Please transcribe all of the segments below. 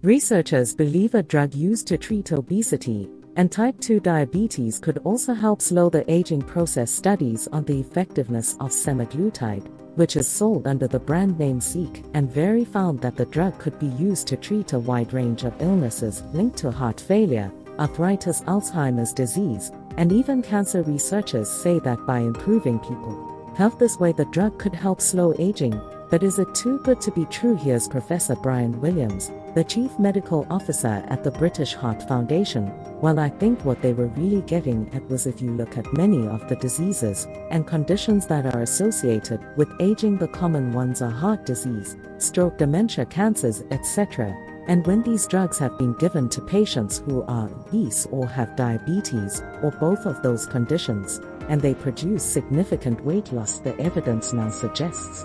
Researchers believe a drug used to treat obesity and type 2 diabetes could also help slow the aging process. Studies on the effectiveness of semaglutide, which is sold under the brand name Seek and Veri, found that the drug could be used to treat a wide range of illnesses linked to heart failure, arthritis, Alzheimer's disease, and even cancer. Researchers say that by improving people's health this way, the drug could help slow aging. But is it too good to be true? Here's Professor Brian Williams, the Chief Medical Officer at the British Heart Foundation. Well, I think what they were really getting at was, if you look at many of the diseases and conditions that are associated with aging, the common ones are heart disease, stroke, dementia, cancers, etc. And when these drugs have been given to patients who are obese or have diabetes or both of those conditions, and they produce significant weight loss, the evidence now suggests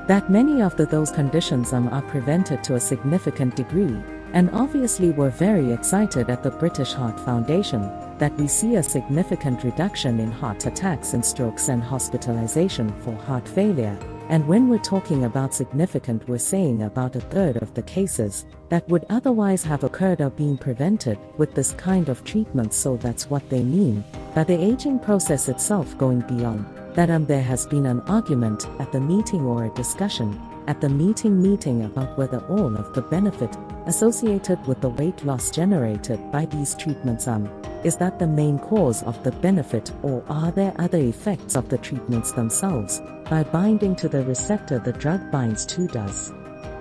that many of those conditions are prevented to a significant degree. And obviously we're very excited at the British Heart Foundation that we see a significant reduction in heart attacks and strokes and hospitalization for heart failure. And when we're talking about significant, we're saying about a third of the cases that would otherwise have occurred are being prevented with this kind of treatment. So that's what they mean by the aging process itself going beyond that. There has been an argument at the meeting, or a discussion at the meeting about whether all of the benefit associated with the weight loss generated by these treatments is that the main cause of the benefit, or are there other effects of the treatments themselves? By binding to the receptor the drug binds to, does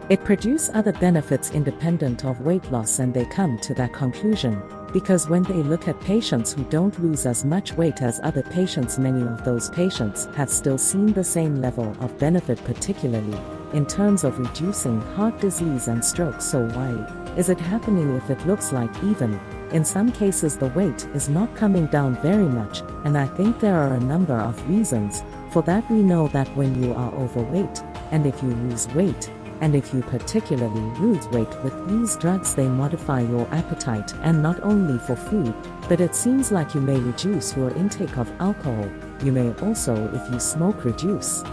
it produce other benefits independent of weight loss? And they come to that conclusion because when they look at patients who don't lose as much weight as other patients, many of those patients have still seen the same level of benefit, particularly in terms of reducing heart disease and stroke. So why is it happening if it looks like even in some cases the weight is not coming down very much? And I think there are a number of reasons for that. We know that when you are overweight, and if you lose weight, and if you particularly lose weight with these drugs, they modify your appetite, and not only for food, but it seems like you may reduce your intake of alcohol. You may also, if you smoke, reduce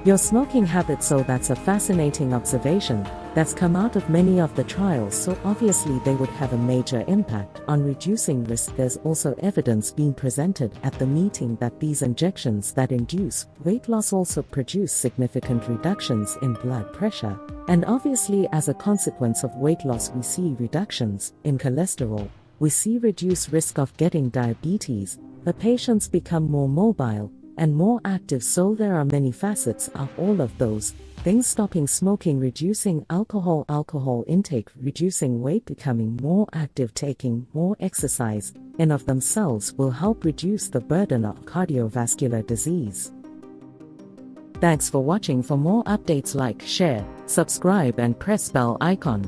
your smoking habit. So that's a fascinating observation that's come out of many of the trials. So obviously they would have a major impact on reducing risk. There's also evidence being presented at the meeting that these injections that induce weight loss also produce significant reductions in blood pressure. And obviously as a consequence of weight loss, we see reductions in cholesterol. We see reduced risk of getting diabetes. The patients become more mobile and more active. So there are many facets of all of those things: stopping smoking, reducing alcohol intake, reducing weight, becoming more active, taking more exercise, and of themselves will help reduce the burden of cardiovascular disease. Thanks for watching. For more updates, like, share, subscribe and press bell icon.